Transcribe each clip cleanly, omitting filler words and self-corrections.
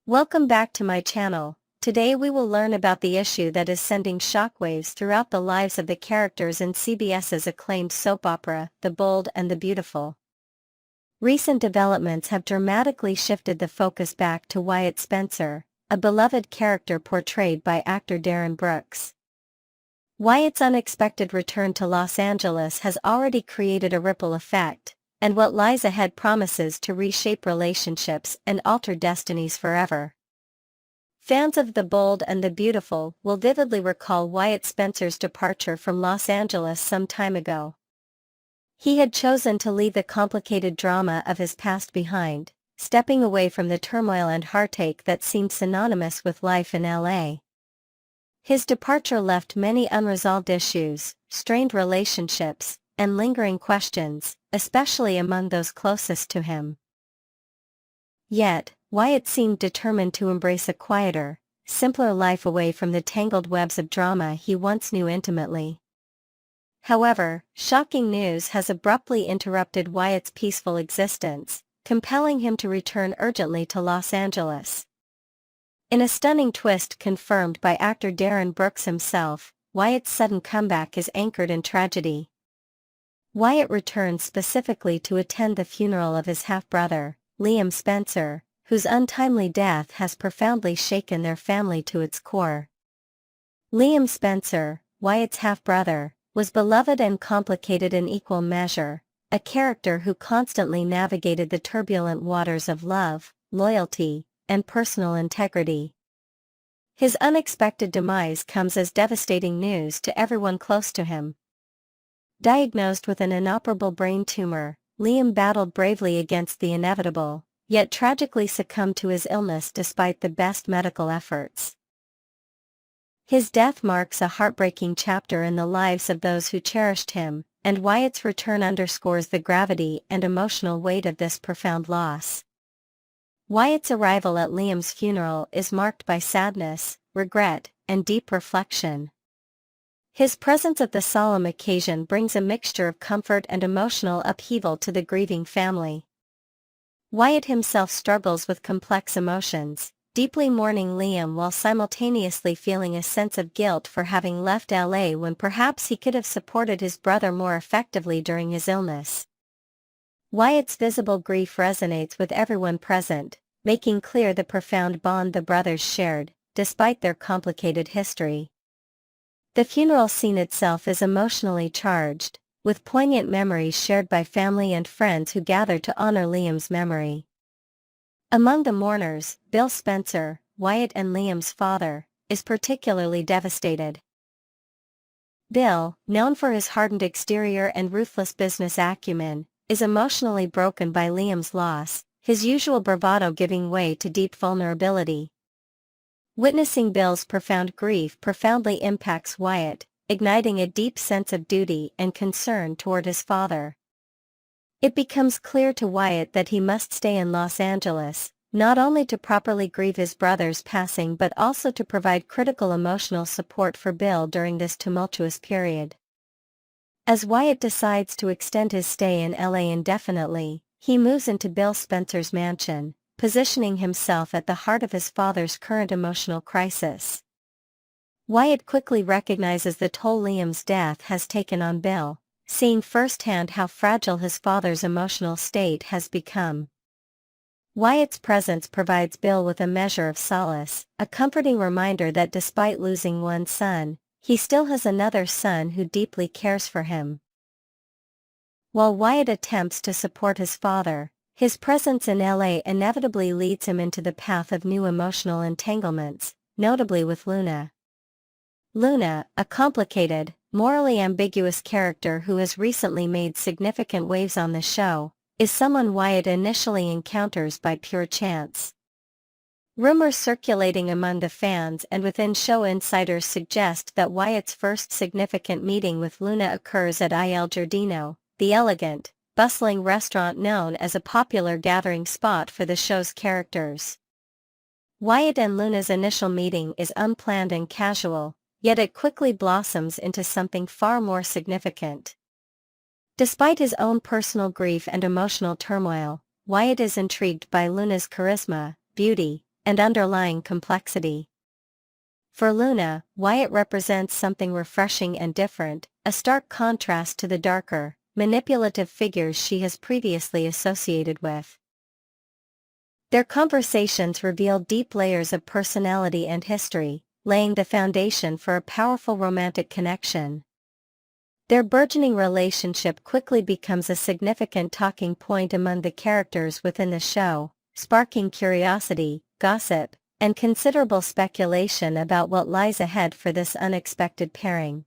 Welcome back to my channel. Today we will learn about the issue that is sending shockwaves throughout the lives of the characters in CBS's acclaimed soap opera, The Bold and the Beautiful. Recent developments have dramatically shifted the focus back to Wyatt Spencer, a beloved character portrayed by actor Darren Brooks. Wyatt's unexpected return to Los Angeles has already created a ripple effect, and what lies ahead promises to reshape relationships and alter destinies forever. Fans of The Bold and the Beautiful will vividly recall Wyatt Spencer's departure from Los Angeles some time ago. He had chosen to leave the complicated drama of his past behind, stepping away from the turmoil and heartache that seemed synonymous with life in LA. His departure left many unresolved issues, strained relationships, and lingering questions, especially among those closest to him. Yet, Wyatt seemed determined to embrace a quieter, simpler life away from the tangled webs of drama he once knew intimately. However, shocking news has abruptly interrupted Wyatt's peaceful existence, compelling him to return urgently to Los Angeles. In a stunning twist confirmed by actor Darren Brooks himself, Wyatt's sudden comeback is anchored in tragedy. Wyatt returns specifically to attend the funeral of his half-brother, Liam Spencer, whose untimely death has profoundly shaken their family to its core. Liam Spencer, Wyatt's half-brother, was beloved and complicated in equal measure, a character who constantly navigated the turbulent waters of love, loyalty, and personal integrity. His unexpected demise comes as devastating news to everyone close to him. Diagnosed with an inoperable brain tumor, Liam battled bravely against the inevitable, yet tragically succumbed to his illness despite the best medical efforts. His death marks a heartbreaking chapter in the lives of those who cherished him, and Wyatt's return underscores the gravity and emotional weight of this profound loss. Wyatt's arrival at Liam's funeral is marked by sadness, regret, and deep reflection. His presence at the solemn occasion brings a mixture of comfort and emotional upheaval to the grieving family. Wyatt himself struggles with complex emotions, deeply mourning Liam while simultaneously feeling a sense of guilt for having left LA when perhaps he could have supported his brother more effectively during his illness. Wyatt's visible grief resonates with everyone present, making clear the profound bond the brothers shared, despite their complicated history. The funeral scene itself is emotionally charged, with poignant memories shared by family and friends who gather to honor Liam's memory. Among the mourners, Bill Spencer, Wyatt and Liam's father, is particularly devastated. Bill, known for his hardened exterior and ruthless business acumen, is emotionally broken by Liam's loss, his usual bravado giving way to deep vulnerability. Witnessing Bill's profound grief profoundly impacts Wyatt, igniting a deep sense of duty and concern toward his father. It becomes clear to Wyatt that he must stay in Los Angeles, not only to properly grieve his brother's passing but also to provide critical emotional support for Bill during this tumultuous period. As Wyatt decides to extend his stay in LA indefinitely, he moves into Bill Spencer's mansion, positioning himself at the heart of his father's current emotional crisis. Wyatt quickly recognizes the toll Liam's death has taken on Bill, seeing firsthand how fragile his father's emotional state has become. Wyatt's presence provides Bill with a measure of solace, a comforting reminder that despite losing one son, he still has another son who deeply cares for him. While Wyatt attempts to support his father, his presence in LA inevitably leads him into the path of new emotional entanglements, notably with Luna. Luna, a complicated, morally ambiguous character who has recently made significant waves on the show, is someone Wyatt initially encounters by pure chance. Rumors circulating among the fans and within show insiders suggest that Wyatt's first significant meeting with Luna occurs at Il Giardino, the elegant, bustling restaurant known as a popular gathering spot for the show's characters. Wyatt and Luna's initial meeting is unplanned and casual, yet it quickly blossoms into something far more significant. Despite his own personal grief and emotional turmoil, Wyatt is intrigued by Luna's charisma, beauty, and underlying complexity. For Luna, Wyatt represents something refreshing and different, a stark contrast to the darker, manipulative figures she has previously associated with. Their conversations reveal deep layers of personality and history, laying the foundation for a powerful romantic connection. Their burgeoning relationship quickly becomes a significant talking point among the characters within the show, sparking curiosity, gossip, and considerable speculation about what lies ahead for this unexpected pairing.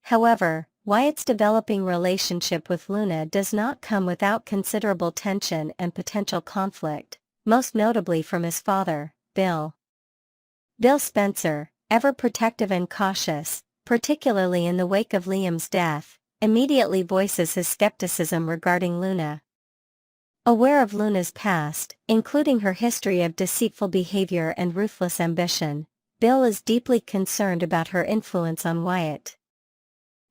However, Wyatt's developing relationship with Luna does not come without considerable tension and potential conflict, most notably from his father, Bill. Bill Spencer, ever protective and cautious, particularly in the wake of Liam's death, immediately voices his skepticism regarding Luna. Aware of Luna's past, including her history of deceitful behavior and ruthless ambition, Bill is deeply concerned about her influence on Wyatt.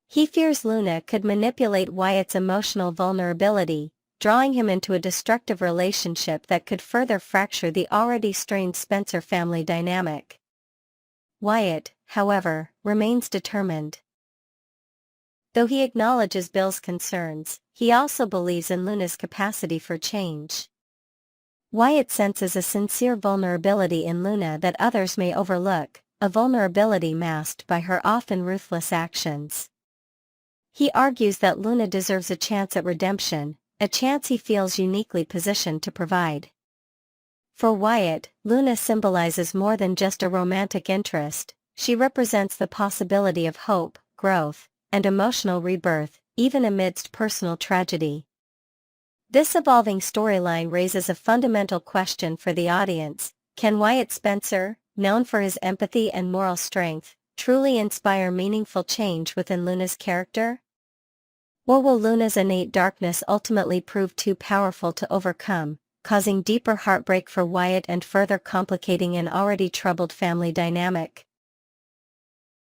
He fears Luna could manipulate Wyatt's emotional vulnerability, drawing him into a destructive relationship that could further fracture the already strained Spencer family dynamic. Wyatt, however, remains determined. Though he acknowledges Bill's concerns, he also believes in Luna's capacity for change. Wyatt senses a sincere vulnerability in Luna that others may overlook, a vulnerability masked by her often ruthless actions. He argues that Luna deserves a chance at redemption, a chance he feels uniquely positioned to provide. For Wyatt, Luna symbolizes more than just a romantic interest, she represents the possibility of hope, growth, and emotional rebirth, even amidst personal tragedy. This evolving storyline raises a fundamental question for the audience: can Wyatt Spencer, known for his empathy and moral strength, truly inspire meaningful change within Luna's character? Or will Luna's innate darkness ultimately prove too powerful to overcome, causing deeper heartbreak for Wyatt and further complicating an already troubled family dynamic?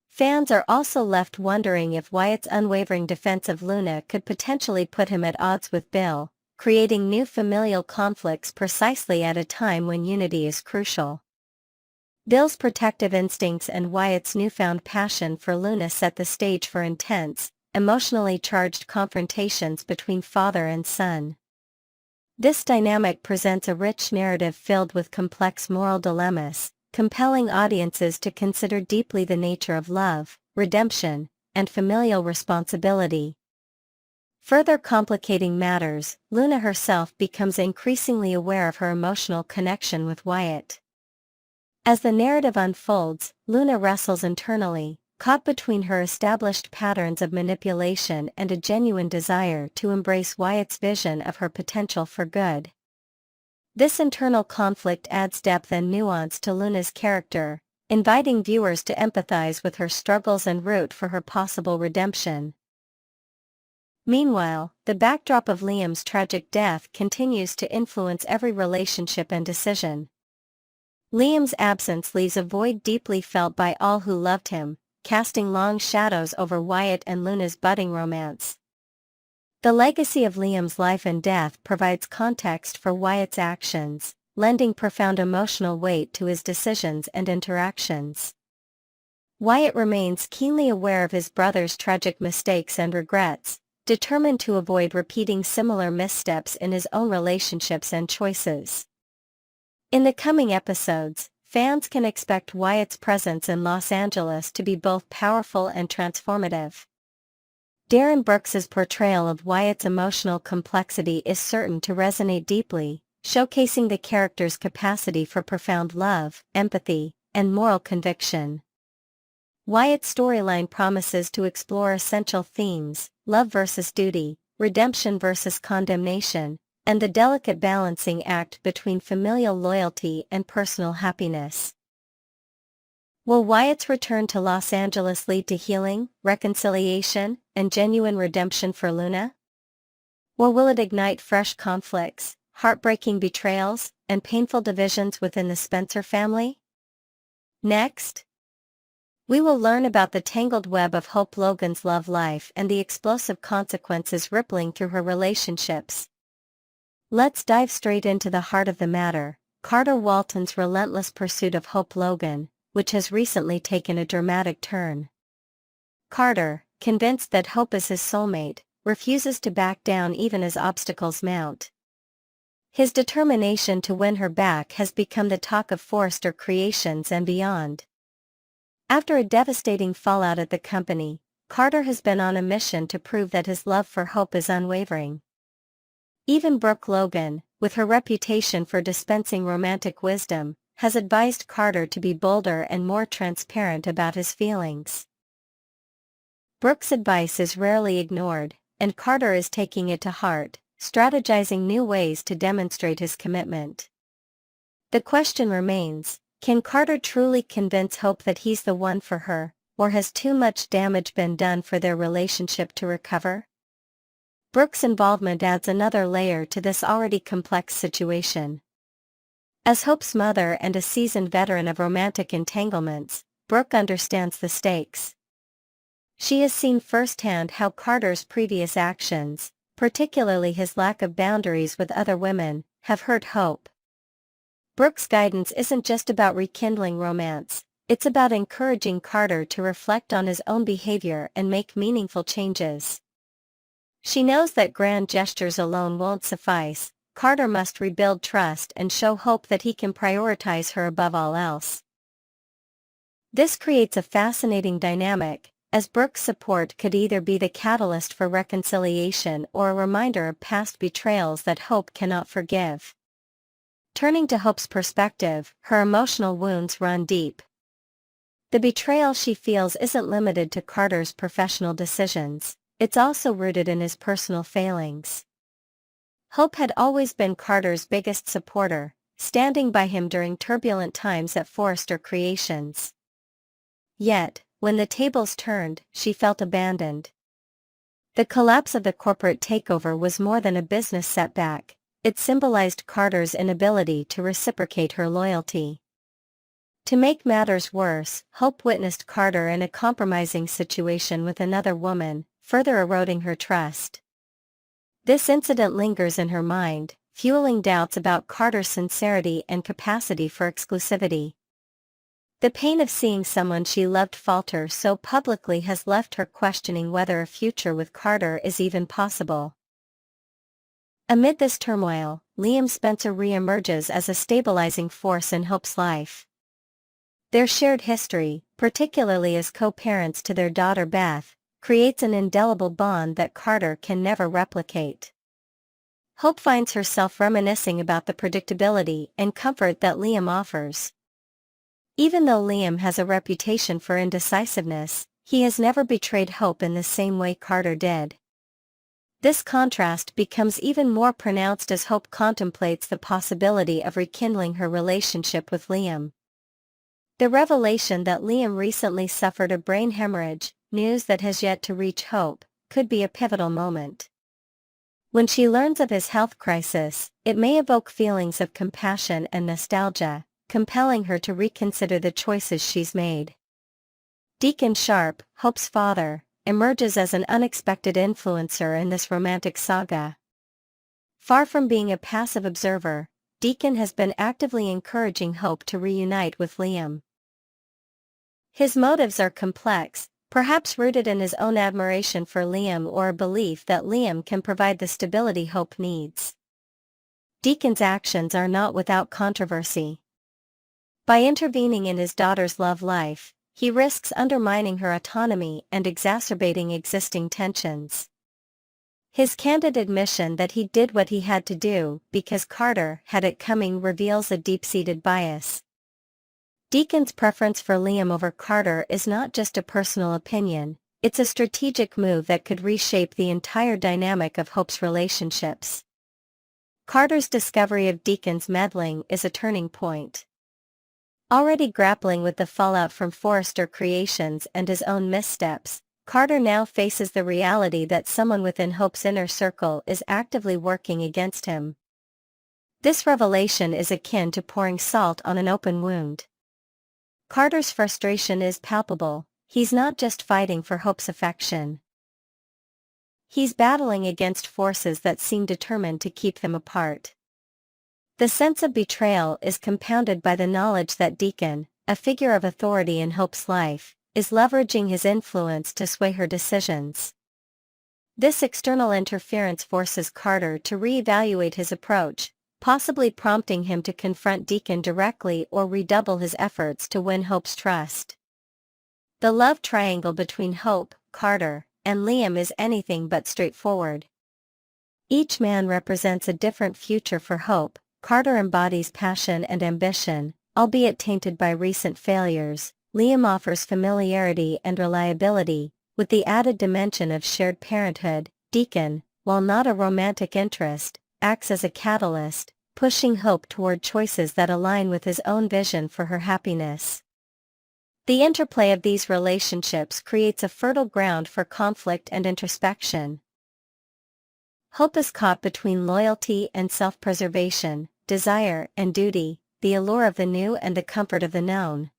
Fans are also left wondering if Wyatt's unwavering defense of Luna could potentially put him at odds with Bill, creating new familial conflicts precisely at a time when unity is crucial. Bill's protective instincts and Wyatt's newfound passion for Luna set the stage for intense, emotionally charged confrontations between father and son. This dynamic presents a rich narrative filled with complex moral dilemmas, compelling audiences to consider deeply the nature of love, redemption, and familial responsibility. Further complicating matters, Luna herself becomes increasingly aware of her emotional connection with Wyatt. As the narrative unfolds, Luna wrestles internally, caught between her established patterns of manipulation and a genuine desire to embrace Wyatt's vision of her potential for good. This internal conflict adds depth and nuance to Luna's character, inviting viewers to empathize with her struggles and root for her possible redemption. Meanwhile, the backdrop of Liam's tragic death continues to influence every relationship and decision. Liam's absence leaves a void deeply felt by all who loved him, casting long shadows over Wyatt and Luna's budding romance. The legacy of Liam's life and death provides context for Wyatt's actions, lending profound emotional weight to his decisions and interactions. Wyatt remains keenly aware of his brother's tragic mistakes and regrets, determined to avoid repeating similar missteps in his own relationships and choices. In the coming episodes, fans can expect Wyatt's presence in Los Angeles to be both powerful and transformative. Darren Brooks's portrayal of Wyatt's emotional complexity is certain to resonate deeply, showcasing the character's capacity for profound love, empathy, and moral conviction. Wyatt's storyline promises to explore essential themes: love versus duty, redemption versus condemnation, and the delicate balancing act between familial loyalty and personal happiness. Will Wyatt's return to Los Angeles lead to healing, reconciliation, and genuine redemption for Luna? Or will it ignite fresh conflicts, heartbreaking betrayals, and painful divisions within the Spencer family? Next, we will learn about the tangled web of Hope Logan's love life and the explosive consequences rippling through her relationships. Let's dive straight into the heart of the matter: Carter Walton's relentless pursuit of Hope Logan, which has recently taken a dramatic turn. Carter, convinced that Hope is his soulmate, refuses to back down even as obstacles mount. His determination to win her back has become the talk of Forrester Creations and beyond. After a devastating fallout at the company, Carter has been on a mission to prove that his love for Hope is unwavering. Even Brooke Logan, with her reputation for dispensing romantic wisdom, has advised Carter to be bolder and more transparent about his feelings. Brooke's advice is rarely ignored, and Carter is taking it to heart, strategizing new ways to demonstrate his commitment. The question remains, can Carter truly convince Hope that he's the one for her, or has too much damage been done for their relationship to recover? Brooke's involvement adds another layer to this already complex situation. As Hope's mother and a seasoned veteran of romantic entanglements, Brooke understands the stakes. She has seen firsthand how Carter's previous actions, particularly his lack of boundaries with other women, have hurt Hope. Brooke's guidance isn't just about rekindling romance, it's about encouraging Carter to reflect on his own behavior and make meaningful changes. She knows that grand gestures alone won't suffice. Carter must rebuild trust and show Hope that he can prioritize her above all else. This creates a fascinating dynamic, as Brooke's support could either be the catalyst for reconciliation or a reminder of past betrayals that Hope cannot forgive. Turning to Hope's perspective, her emotional wounds run deep. The betrayal she feels isn't limited to Carter's professional decisions, it's also rooted in his personal failings. Hope had always been Carter's biggest supporter, standing by him during turbulent times at Forrester Creations. Yet, when the tables turned, she felt abandoned. The collapse of the corporate takeover was more than a business setback, it symbolized Carter's inability to reciprocate her loyalty. To make matters worse, Hope witnessed Carter in a compromising situation with another woman, further eroding her trust. This incident lingers in her mind, fueling doubts about Carter's sincerity and capacity for exclusivity. The pain of seeing someone she loved falter so publicly has left her questioning whether a future with Carter is even possible. Amid this turmoil, Liam Spencer re-emerges as a stabilizing force in Hope's life. Their shared history, particularly as co-parents to their daughter Beth, creates an indelible bond that Carter can never replicate. Hope finds herself reminiscing about the predictability and comfort that Liam offers. Even though Liam has a reputation for indecisiveness, he has never betrayed Hope in the same way Carter did. This contrast becomes even more pronounced as Hope contemplates the possibility of rekindling her relationship with Liam. The revelation that Liam recently suffered a brain hemorrhage, news that has yet to reach Hope, could be a pivotal moment. When she learns of his health crisis, it may evoke feelings of compassion and nostalgia, compelling her to reconsider the choices she's made. Deacon Sharp, Hope's father, emerges as an unexpected influencer in this romantic saga. Far from being a passive observer, Deacon has been actively encouraging Hope to reunite with Liam. His motives are complex, perhaps rooted in his own admiration for Liam or a belief that Liam can provide the stability Hope needs. Deacon's actions are not without controversy. By intervening in his daughter's love life, he risks undermining her autonomy and exacerbating existing tensions. His candid admission that he did what he had to do because Carter had it coming reveals a deep-seated bias. Deacon's preference for Liam over Carter is not just a personal opinion, it's a strategic move that could reshape the entire dynamic of Hope's relationships. Carter's discovery of Deacon's meddling is a turning point. Already grappling with the fallout from Forrester Creations and his own missteps, Carter now faces the reality that someone within Hope's inner circle is actively working against him. This revelation is akin to pouring salt on an open wound. Carter's frustration is palpable, he's not just fighting for Hope's affection. He's battling against forces that seem determined to keep them apart. The sense of betrayal is compounded by the knowledge that Deacon, a figure of authority in Hope's life, is leveraging his influence to sway her decisions. This external interference forces Carter to reevaluate his approach, possibly prompting him to confront Deacon directly or redouble his efforts to win Hope's trust. The love triangle between Hope, Carter, and Liam is anything but straightforward. Each man represents a different future for Hope. Carter embodies passion and ambition, albeit tainted by recent failures. Liam offers familiarity and reliability, with the added dimension of shared parenthood. Deacon, while not a romantic interest, acts as a catalyst, pushing Hope toward choices that align with his own vision for her happiness. The interplay of these relationships creates a fertile ground for conflict and introspection. Hope is caught between loyalty and self-preservation, desire and duty, the allure of the new and the comfort of the known.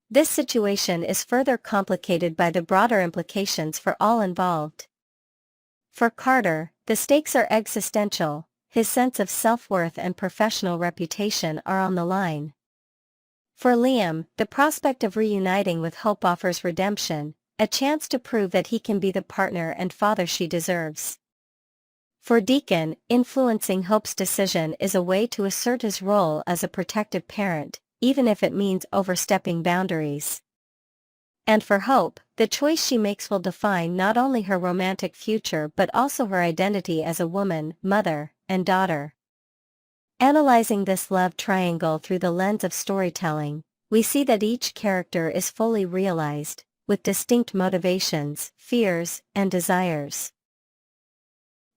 This situation is further complicated by the broader implications for all involved. For Carter, the stakes are existential. His sense of self-worth and professional reputation are on the line. For Liam, the prospect of reuniting with Hope offers redemption, a chance to prove that he can be the partner and father she deserves. For Deacon, influencing Hope's decision is a way to assert his role as a protective parent, even if it means overstepping boundaries. And for Hope, the choice she makes will define not only her romantic future but also her identity as a woman, mother, and daughter. Analyzing this love triangle through the lens of storytelling, we see that each character is fully realized, with distinct motivations, fears, and desires.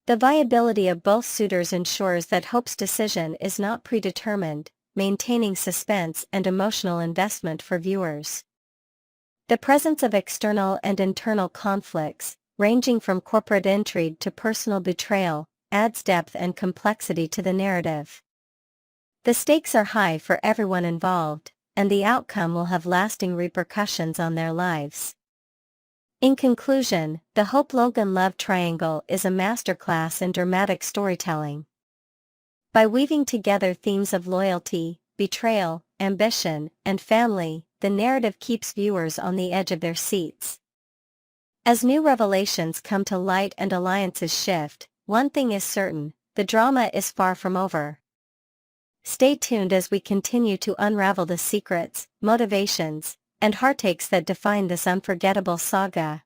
The viability of both suitors ensures that Hope's decision is not predetermined, maintaining suspense and emotional investment for viewers. The presence of external and internal conflicts, ranging from corporate intrigue to personal betrayal, adds depth and complexity to the narrative. The stakes are high for everyone involved, and the outcome will have lasting repercussions on their lives. In conclusion, the Hope-Logan love triangle is a masterclass in dramatic storytelling. By weaving together themes of loyalty, betrayal, ambition, and family, the narrative keeps viewers on the edge of their seats. As new revelations come to light and alliances shift, one thing is certain: the drama is far from over. Stay tuned as we continue to unravel the secrets, motivations, and heartaches that define this unforgettable saga.